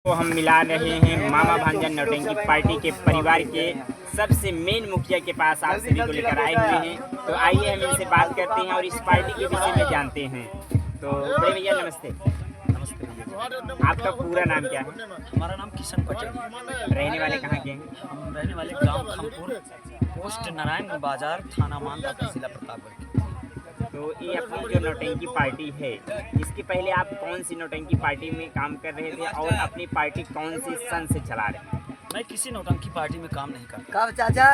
को हम मिला रहे हैं मामा भांजा नौटंकी पार्टी के परिवार के सबसे मेन मुखिया के पास आप सभी को लेकर आए हुए हैं। तो आइए हम इनसे बात करते हैं और इस पार्टी के विषय में जानते हैं। तो बड़े भैया नमस्ते। नमस्ते भैया। आपका पूरा नाम क्या है? हमारा नाम किशन पटेल। रहने वाले कहाँ के हैं? हम रहने वाले ग्राम खमपुर, पोस्ट नारायण बाजार, थाना मानदा, जिला प्रतापगढ़। तो ये अपनी जो नौटंकी पार्टी है, इसके पहले आप कौन सी नौटंकी पार्टी में काम कर रहे थे और अपनी पार्टी कौन सी सन से चला रहे हैं? मैं किसी नौटंकी पार्टी में काम नहीं करता। कब चाचा?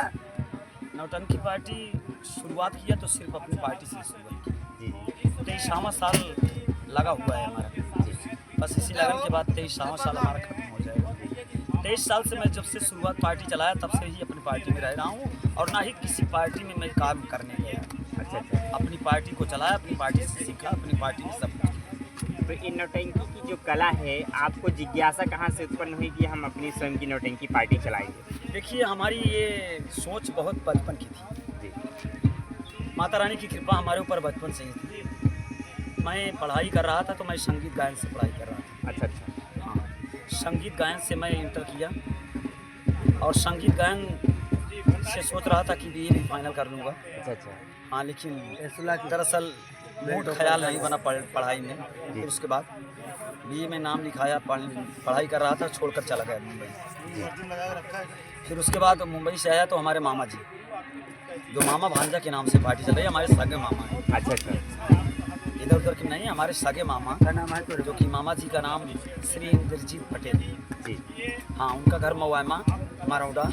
नौटंकी पार्टी शुरुआत किया तो सिर्फ अपनी पार्टी से शुरुआत की। जी 23वां साल लगा हुआ है हमारा। बस इसी लगन के बाद 23वां साल हमारा खत्म हो जाएगा। 23 साल से मैं जब से शुरुआत पार्टी चलाया तब से ही अपनी पार्टी में रह रहा हूँ और ना ही किसी पार्टी में मैं काम करने गया। अच्छा अच्छा। अपनी पार्टी को चलाया, अपनी पार्टी से सीखा, अपनी पार्टी में सब कुछ। तो इन नौटंकी की जो कला है, आपको जिज्ञासा कहाँ से उत्पन्न हुई कि हम अपनी स्वयं की नौटंकी पार्टी चलाएंगे? देखिए, हमारी ये सोच बहुत बचपन की थी। जी माता रानी की कृपा हमारे ऊपर बचपन से ही थी। मैं पढ़ाई कर रहा था तो मैं संगीत गायन से पढ़ाई कर रहा था। अच्छा अच्छा। हाँ, संगीत गायन से मैं इंटर किया और संगीत गायन से सोच रहा था कि बीए में फाइनल कर लूँगा। अच्छा अच्छा। हाँ, लेकिन दरअसल मूड ख्याल नहीं बना पढ़ाई में। फिर उसके बाद बीए में नाम लिखाया, पढ़ाई कर रहा था, छोड़कर चला गया मुंबई। फिर उसके बाद मुंबई से आया तो हमारे मामा जी, जो मामा भांजा के नाम से पार्टी चल रही है, हमारे सगे मामा हैं। अच्छा अच्छा। इधर उधर के नहीं, हमारे सगे मामा का नाम है, जो कि मामा जी का नाम श्री इंद्रजीत पटेल। जी हाँ, उनका घर मवायमा मरौडा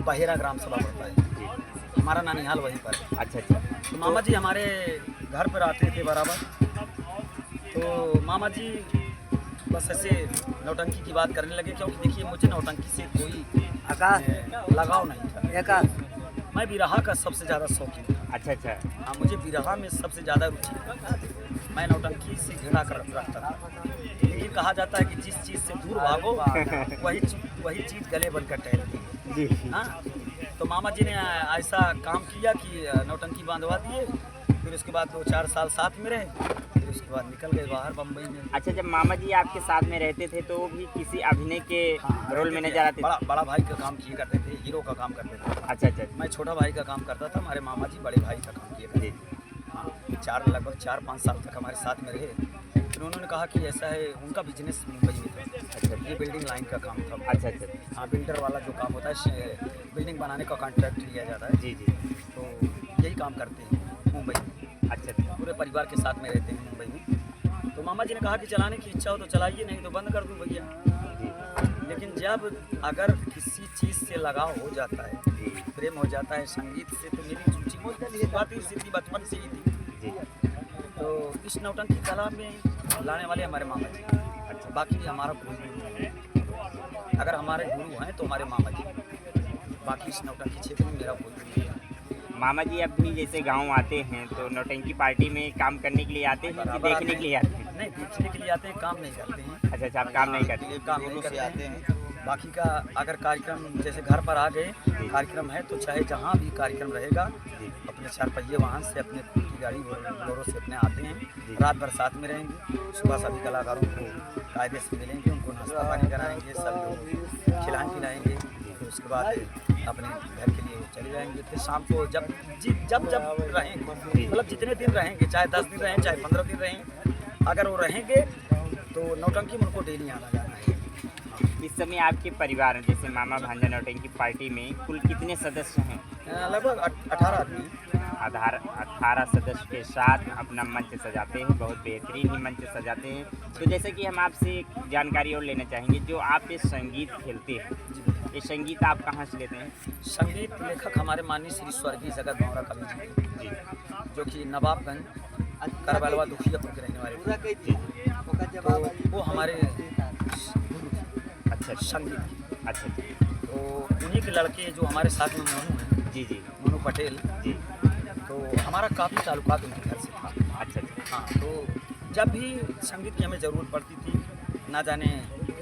बहेरा ग्राम सभा पड़ता है। हमारा नानिहाल वहीं पर है। अच्छा अच्छा। तो मामा जी हमारे घर पर आते थे बराबर। तो मामा जी बस ऐसे नौटंकी की बात करने लगे, क्योंकि देखिए मुझे नौटंकी से कोई लगाव नहीं था। मैं बिरहा का सबसे ज़्यादा शौकीन था। अच्छा अच्छा। हाँ, मुझे बिरहा में सबसे ज़्यादा रुचि। मैं नौटंकी से घृणा कर रखता था। लेकिन कहा जाता है कि जिस चीज़ से दूर भागो वही चीज़ गले बनकर टहलती है। जी हाँ, तो मामा जी ने ऐसा काम किया कि नौटंकी बांधवा दिए। फिर उसके बाद 2-4 साल साथ में रहे। फिर उसके बाद निकल गए बाहर बम्बई में। अच्छा, जब मामा जी आपके साथ में रहते थे तो भी किसी अभिनय के रोल में नजर आते थे? बड़ा भाई का काम किए करते थे, हीरो का काम करते थे। अच्छा अच्छा। मैं छोटा भाई का काम करता था, हमारे मामा जी बड़े भाई का काम किए करते थे। हाँ, लगभग 4-5 साल तक हमारे साथ में रहे। फिर उन्होंने कहा कि ऐसा है, उनका बिजनेस मुंबई में था। अच्छा, ये बिल्डिंग लाइन का काम था। अच्छा अच्छा। हाँ, बिल्डर वाला जो काम होता है, बिल्डिंग बनाने का कॉन्ट्रैक्ट लिया जाता है। जी जी। तो यही काम करते हैं मुंबई में। अच्छा अच्छा। पूरे परिवार के साथ में रहते हैं मुंबई में। तो मामा जी ने कहा कि चलाने की इच्छा हो तो चलाइए, नहीं तो बंद कर दूँ भैया। लेकिन जब अगर किसी चीज़ से लगाव हो जाता है, प्रेम हो जाता है संगीत से, तो मेरी रुचि बात ही सिर्फ बचपन से ही थी। जी। तो इस नौटंकी कला में लाने वाले हमारे मामा जी। अच्छा, बाकी हमारा कोई गुरु नहीं है। अगर हमारे गुरु हैं तो हमारे मामा जी। बाकी इस नौटंकी क्षेत्र में मेरा कोई गुरु नहीं है। मामा जी अब भी जैसे गांव आते हैं तो नौटंकी पार्टी में काम करने के लिए आते हैं कि देखने के लिए आते हैं? नहीं, देखने के लिए आते हैं, काम नहीं करते हैं। अच्छा अच्छा, आप काम नहीं करते? काम नहीं करते हैं। बाकी का अगर कार्यक्रम जैसे घर पर आ गए, कार्यक्रम है तो चाहे जहाँ भी कार्यक्रम रहेगा, अपने 4 पहिए वाहन से, अपने खुद की गाड़ी बोलोरो से अपने आते हैं। रात भर साथ में रहेंगे। सुबह सभी कलाकारों को कायदे से मिलेंगे, उनको नाश्ता पानी कराएंगे, सभी लोग खिलाएँ पिलाएंगे। फिर उसके बाद अपने घर के लिए चले जाएंगे। फिर शाम को जब रहेंगे, मतलब जितने दिन रहेंगे, चाहे 10 दिन रहें, चाहे 15 दिन रहें, अगर वो रहेंगे तो नौटंकी में उनको डेली आना जाना है। इस समय आपके परिवार में जैसे मामा भांजा नौटंकी पार्टी में कुल कितने सदस्य हैं? लगभग 18 आदमी। 18 सदस्य के साथ अपना मंच सजाते हैं, बहुत बेहतरीन ही मंच सजाते हैं। तो जैसे कि हम आपसे एक जानकारी और लेना चाहेंगे, जो आप ये संगीत खेलते हैं, ये संगीत आप कहाँ से लेते हैं? संगीत लेखक हमारे माननीय श्री स्वर्गीय जगत भावरा कवि जी, जो कि नवाबगंज करबलवा दुखियापुर के रहने वाले थे। तो वो हमारे अच्छा संगीत। अच्छा। तो उन्हीं के लड़के जो हमारे साथ में मोनू हैं, जी जी। मोनू पटेल जी। तो हमारा काफ़ी ताल्लुकात उनके घर से था। अच्छा अच्छा। हाँ, तो जब भी संगीत की हमें ज़रूरत पड़ती थी, ना जाने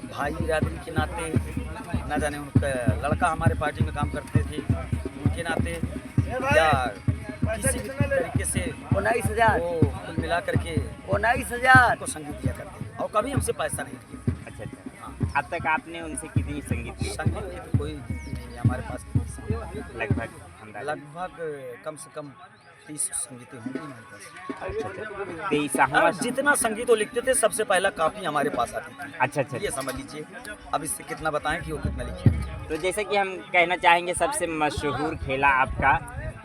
भाई बिरादरी के नाते, ना जाने उनका लड़का हमारे पार्टी में काम करते थे उनके नाते, या किसी भी तरीके से 19,000 वो कुल मिला करके 19,000 को संगीत दिया करते थे और कभी हमसे पैसा नहीं दिया। अच्छा अच्छा। हाँ, अब तक आपने उनसे कितनी संगीत ली? संगीत की तो कोई नहीं है हमारे पास। लगभग अंदाजा? लगभग कम से कम 30 संगीतें होंगी हमारे पास। अच्छा अच्छा, 23वां। जितना संगीत वो लिखते थे सबसे पहला कॉपी हमारे पास आती थी। अच्छा अच्छा। ये समझ लीजिए। अब इससे कितना बताएं कि वो कितना लिखे। तो जैसे कि हम कहना चाहेंगे सबसे मशहूर खेला आपका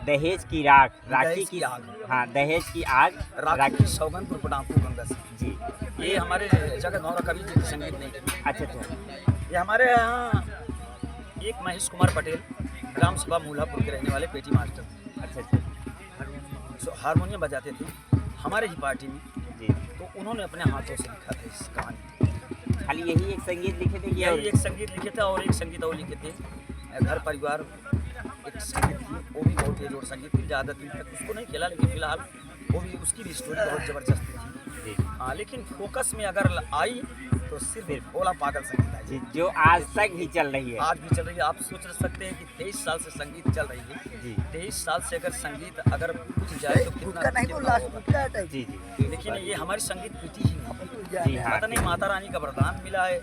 दहेज की राख, राखी दहेज की की आग। हाँ, दहेज की आग, राखी सौगंध डाकू गंगा सिंह। जी। ये हमारे जगत भौरा कवि जी की संगीत नहीं थी। अच्छा अच्छा। ये हमारे यहाँ एक महेश कुमार पटेल ग्राम सभा मूलापुर के रहने वाले पेटी मास्टर अच्छा अच्छा। हारमोनियम बजाते थे हमारे ही पार्टी में। जी। तो उन्होंने अपने हाथों से लिखा था इस कहानी। खाली यही एक संगीत लिखे थे कि और? यही एक संगीत लिखे थे और एक संगीत और लिखे थे घर परिवार। एक संगीत थी वो भी बहुत बेजोड़ संगीत थी। ज़्यादा दिन तक उसको नहीं खेला लेकिन फिलहाल वो भी उसकी भी स्टोरी बहुत ज़बरदस्त थी। जी। हाँ, लेकिन फोकस में अगर आई तो सिर्फ भोला पागल संगीत आई जी, जो आज तक ही चल रही है। आज भी चल रही है। आप सोच सकते हैं कि 23 साल से संगीत चल रही है। जी 23 साल से अगर संगीत अगर पूछ जाए तो कितना होगा। जी जी। लेकिन ये हमारी संगीत पीटी ही नहीं। जी हाँ। पता नहीं माता रानी का वरदान मिला है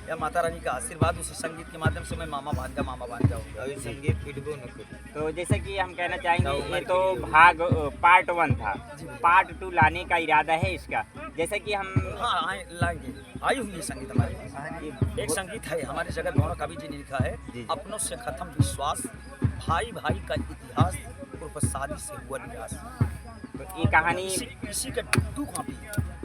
या माता रानी का आशीर्वाद उस संगीत के माध्यम से मैं मामा भांजा होगा। संगीत पिटबो न करो। तो जैसे कि हम कहना चाहेंगे ये तो भाग पार्ट 1 था, पार्ट 2 लाने का इरादा है इसका। जैसे कि हम हाँ लाएंगे। आई हुई है संगीत हमारे पास। एक संगीत है हमारे जगत भौरा कवि जी ने लिखा है, अपनों से खत्म विश्वास, भाई भाई का इतिहास, उर्फ शादी से हुआ निराश। तो ये कहानी इसी का 2 कॉपी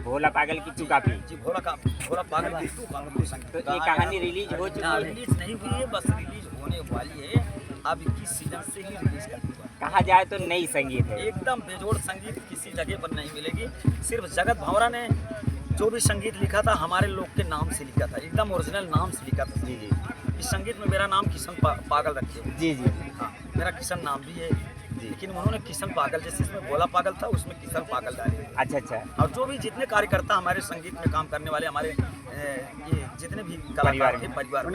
भोला पागल की 2 कॉपी। जी भोला पागल की 2 कॉपी संगीत। तो ये कहानी रिलीज हो चुकी है? रिलीज नहीं हुई है, बस रिलीज होने वाली है। अब 21 सीजन से ही रिलीज कर दी। कहा जाए तो नई संगीत है। एकदम बेजोड़ संगीत किसी जगह पर नहीं मिलेगी। सिर्फ जगत भौरा ने जो भी संगीत लिखा था हमारे लोग के नाम से लिखा था, एकदम ओरिजिनल नाम से लिखा था। जी जी। इस संगीत में मेरा नाम किशन पागल रखे हुए। जी जी। हाँ, मेरा किशन नाम भी है लेकिन उन्होंने किशन पागल, जैसे इसमें भोला पागल था उसमें किशन पागल डाले। अच्छा अच्छा। और जो भी जितने कार्यकर्ता हमारे संगीत में काम करने वाले हमारे ये जितने भी कलाकार थे परिवार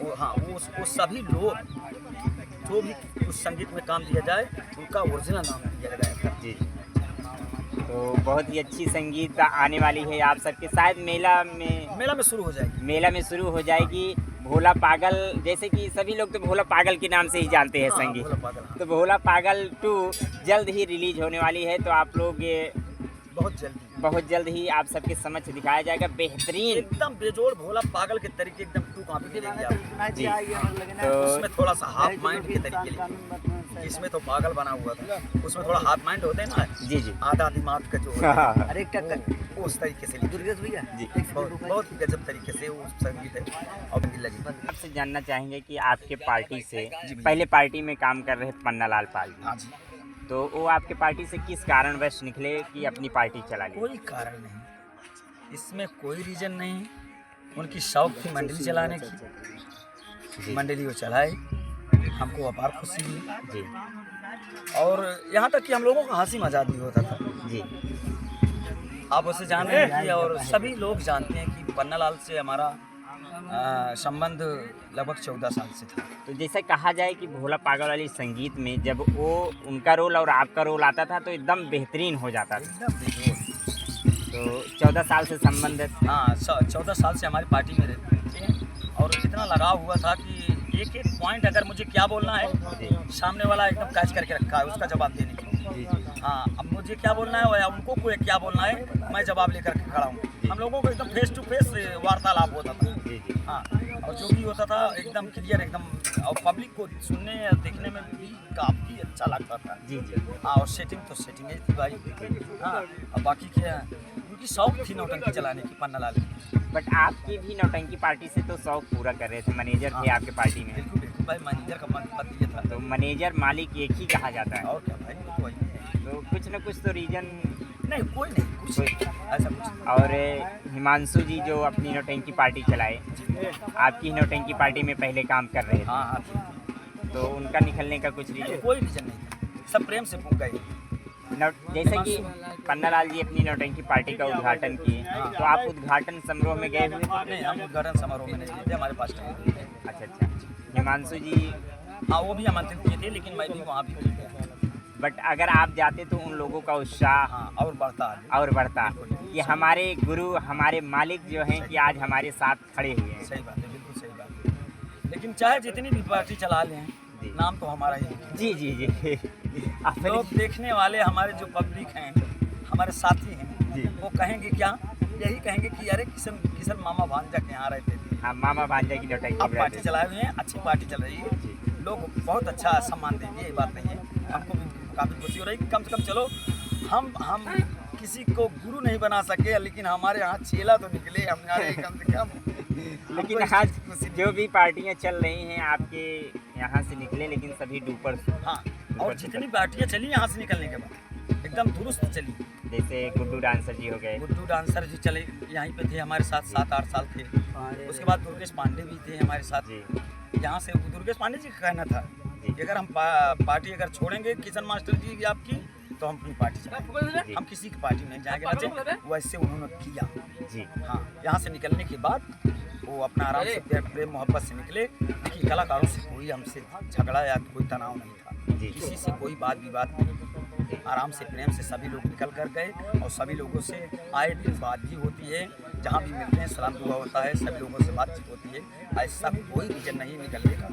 वो हाँ वो सभी लोग जो भी उस संगीत में काम दिया जाए उनका ओरिजिनल नाम दिया जाएगा। जी। तो बहुत ही अच्छी संगीत आने वाली है आप सबके, शायद मेला में शुरू हो जाएगी। मेला में शुरू हो जाएगी। भोला पागल, जैसे कि सभी लोग तो भोला पागल के नाम से ही जानते हैं संगीत। भोला पागल, हाँ। तो भोला पागल 2 जल्द ही रिलीज होने वाली है। तो आप लोग ये बहुत जल्द ही आप सबके समक्ष दिखाया जाएगा। बेहतरीन एकदम बेजोड़ भोला पागल के तरीके एकदम 2 कॉपी मिलेंगे आपको। जी। तो उसमें थोड़ा सा हाफ माइंड के तरीके लिखे। इसमें तो पागल बना हुआ था, उसमें थोड़ा हाफ माइंड होते हैं ना। जी जी। आधा दिमाग का जो अरे उस तरीके से भैया जी बहुत गजब तरीके से वो संगीत है और लगी। आपसे जानना चाहेंगे कि आपके पार्टी से पहले पार्टी में काम कर रहे पन्नालाल पाल जी। हाँ जी। तो वो आपके पार्टी से किस कारणवश निकले कि अपनी पार्टी चला ली? कोई कारण नहीं, इसमें कोई रीजन नहीं। उनकी शौक थी मंडली चलाने की, मंडली वो चलाए, हमको अपार खुशी हुई जी। और यहाँ तक कि हम लोगों का हंसी मजाक भी होता था जी। आप उसे जान रहे हैं और सभी लोग जानते हैं कि पन्नालाल से हमारा संबंध लगभग 14 साल से था। तो जैसे कहा जाए कि भोला पागल वाली संगीत में जब वो उनका रोल और आपका रोल आता था तो एकदम बेहतरीन हो जाता था। तो 14 साल से संबंध? हाँ 14 साल से हमारी पार्टी में रहते हैं और इतना लगाव हुआ था कि एक एक पॉइंट अगर मुझे क्या बोलना है सामने वाला एकदम कैच करके रखा है उसका जवाब देने की। हाँ, अब मुझे क्या बोलना है या उनको कोई क्या बोलना है मैं जवाब लेकर के खड़ा हूँ। हम लोगों को एकदम फेस टू फेस वार्तालाप होता था। हाँ, और जो भी होता था एकदम क्लियर एकदम, और पब्लिक को सुनने या देखने में भी काफ़ी अच्छा लगता था। जी जी। हाँ, और सेटिंग तो सेटिंग ही थी भाई। हाँ, और बाकी क्या उनकी शौक थी नौटंकी चलाने की पन्नालाल की। बट आपकी भी नौटंकी पार्टी से तो शौक पूरा कर रहे थे, मैनेजर थे आपके पार्टी में। बिल्कुल बिल्कुल भाई, मैनेजर का पद ये था। तो मैनेजर मालिक एक ही कहा जाता है। और क्या भाई, तो वही है। तो कुछ न कुछ तो रीजन नहीं, कोई नहीं, कुछ ऐसा कुछ। और हिमांशु जी जो अपनी नौटंकी पार्टी चलाए, आपकी नौटंकी पार्टी में पहले काम कर रहे थे। हाँ, तो उनका निकलने का कुछ रीजन? कोई रीजन नहीं था, सब प्रेम से पूछ गए। जैसे कि पन्नालाल जी अपनी नौटंकी पार्टी का उद्घाटन किए, तो आप उद्घाटन समारोह में गए हुए? नहीं, हम उद्घाटन समारोह में नहीं गए थे, हमारे पास टाइम। अच्छा अच्छा। हिमांशु जी? हाँ, वो भी आमंत्रित किए थे लेकिन मैं भी वहाँ भी गया। बट अगर आप जाते तो उन लोगों का उत्साह हाँ, और बढ़ता आगे। और बढ़ता कि हमारे गुरु हमारे मालिक जो हैं कि आज हमारे साथ खड़े हुए हैं। सही बात है, बिल्कुल सही बात है। लेकिन चाहे जितनी भी पार्टी चला लें, जी। नाम तो हमारा ही है। जी जी जी अपने लोग देखने वाले हमारे जो पब्लिक हैं, हमारे साथी हैं, जी। वो कहेंगे क्या, यही कहेंगे कि अरे किशन मामा भांजा के यहाँ रहते थे, हाँ, मामा भांजा की नौटंकी अब पार्टी रहती चलाए हुए हैं, अच्छी पार्टी चल रही है, जी। लोग बहुत अच्छा सम्मान देंगे, ये बात नहीं है। हमको भी काफ़ी खुशी हो रही है कि कम से कम चलो हम किसी को गुरु नहीं बना सके, लेकिन हमारे यहाँ चेला तो निकले हमारे कम से कम। लेकिन हमको आज इस खुशी जो भी पार्टियां चल रही हैं आपके यहाँ से निकले, लेकिन सभी डूपर हाँ, और जितनी पार्टियाँ चली यहाँ से निकलने के बाद एकदम दुरुस्त चली। जैसे गुड्डू डांसर जी हो गए, गुड्डू डांसर जी चले, यहीं पे थे हमारे साथ 7-8 साल थे। उसके बाद दुर्गेश पांडे भी थे हमारे साथ। जी यहाँ से दुर्गेश पांडे जी का कहना था जी। कि अगर हम पार्टी अगर छोड़ेंगे किशन मास्टर जी की आपकी, तो हम अपनी पार्टी चलाएंगे, जी। हम किसी की पार्टी नहीं जाएंगे बच्चे। वैसे उन्होंने किया। जी हाँ, यहाँ से निकलने के बाद वो अपना आराम से प्रेम मोहब्बत से निकले। देखिए, कलाकारों से कोई हमसे झगड़ा या कोई तनाव नहीं था, जी। किसी से कोई बात विवाद नहीं। आराम से प्रेम से सभी लोग निकल कर गए, और सभी लोगों से आए दिन बात भी होती है, जहाँ भी मिलते हैं सलाम दुआ होता है, सभी लोगों से बातचीत होती है। ऐसा कोई रीजन नहीं निकलने का,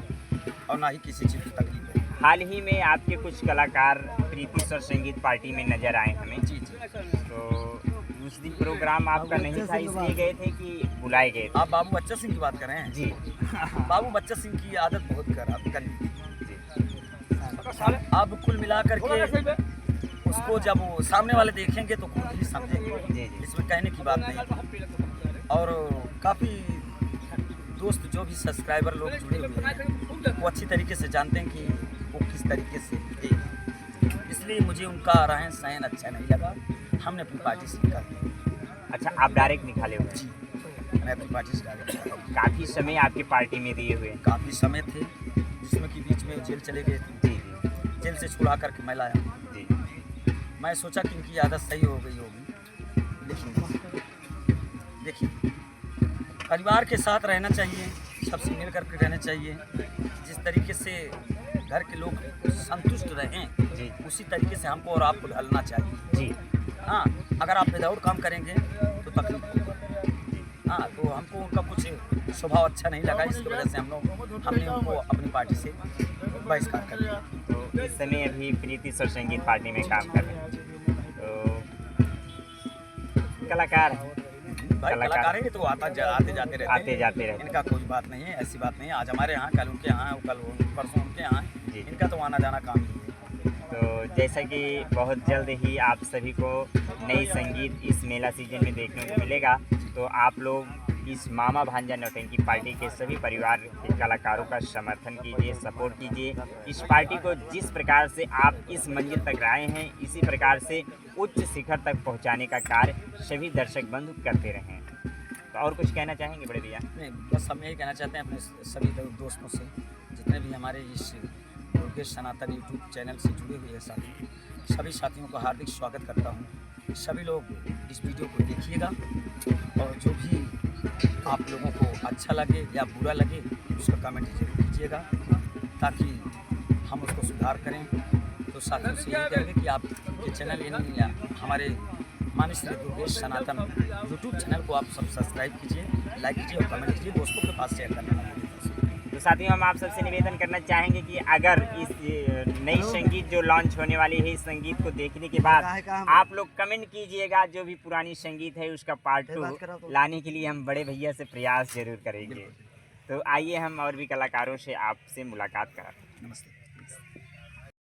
और ना ही किसी चीज़ की तकलीफ है। हाल ही में आपके कुछ कलाकार प्रीति स्वर संगीत पार्टी में नजर आए हमें। जी जी। तो उस दिन प्रोग्राम आपका नहीं था, इसलिए गए थे कि बुलाए गए थे? आप बाबू बच्चा सिंह की बात कर रहे हैं? जी बाबू बच्चा सिंह की आदत बहुत खराब करी। जी अब कुल मिलाकर के उसको जब वो सामने वाले देखेंगे तो खुद ही समझेंगे, जी जी इसमें कहने की बात नहीं थी। और काफ़ी दोस्त जो भी सब्सक्राइबर लोग जुड़े हुए हैं, वो अच्छी तरीके से जानते हैं कि वो किस तरीके से थे, इसलिए मुझे उनका रहन सहन अच्छा नहीं लगा। हमने अपनी पार्टी से निकाल अच्छा, आप डायरेक्ट निकाले हुए? जी, मैं अपनी पार्टी से डायरेक्ट काफ़ी समय आपकी पार्टी में दिए हुए? काफ़ी समय थे, जिसमें कि बीच में जेल चले गए थे। जी जी जेल से छुड़ा करके मैं लाया। जी मैं सोचा कि इनकी आदत सही हो गई होगी, लेकिन देखिए, परिवार के साथ रहना चाहिए, सबसे मिल करके रहना चाहिए। जिस तरीके से घर के लोग संतुष्ट रहें, जी उसी तरीके से हमको और आपको ढलना चाहिए। जी हाँ, अगर आप विदाउट काम करेंगे तो तकलीफ होगी। हाँ, तो हमको उनका कुछ स्वभाव अच्छा नहीं लगा, इसकी वजह से हमने उनको अपनी पार्टी से बहिष्कार कर दिया। तो इस समय अभी प्रीति स्वर संगीत पार्टी में काम कर रहे हैं। तो कलाकार हैं, भाई कलाकार हैं, तो आते जाते रहते हैं। आते जाते रहते इनका कोई बात नहीं है, ऐसी बात नहीं है। आज हमारे यहाँ, कल उनके यहाँ, कल परसों उनके यहाँ, जी। इनका तो आना जाना काम ही है। तो जैसा कि बहुत जल्द ही आप सभी को नई संगीत इस मेला सीजन में देखने को मिलेगा, तो आप लोग इस मामा भांजा नौटंकी पार्टी के सभी परिवार के कलाकारों का समर्थन कीजिए, सपोर्ट कीजिए। इस पार्टी को जिस प्रकार से आप इस मंजिल तक लाए हैं, इसी प्रकार से उच्च शिखर तक पहुंचाने का कार्य सभी दर्शक बंधु करते रहें। तो और कुछ कहना चाहेंगे बड़े भैया? नहीं, बस हम यही कहना चाहते हैं अपने सभी दोस्तों से, जितने भी हमारे इस दुर्गेश सनातन यूट्यूब चैनल से जुड़े हुए हैं साथी, सभी साथियों का हार्दिक स्वागत करता हूँ। सभी लोग इस वीडियो को देखिएगा, और जो भी आप लोगों को अच्छा लगे या बुरा लगे, उसका कमेंट जरूर कीजिएगा, ताकि हम उसको सुधार करें। तो साथियों से यही कहेंगे कि आप ये चैनल यानी हमारे माननीय श्री दुर्गेश सनातन यूट्यूब चैनल को आप सब सब्सक्राइब कीजिए, लाइक कीजिए और कमेंट कीजिए, दोस्तों के पास शेयर करना। तो साथियों, हम आप सबसे निवेदन करना चाहेंगे कि अगर इस नई संगीत जो लॉन्च होने वाली है, इस संगीत को देखने के बाद आप लोग कमेंट कीजिएगा, जो भी पुरानी संगीत है उसका पार्ट 2 लाने के लिए हम बड़े भैया से प्रयास जरूर करेंगे। तो आइए हम और भी कलाकारों से आपसे मुलाकात कराते हैं। नमस्ते।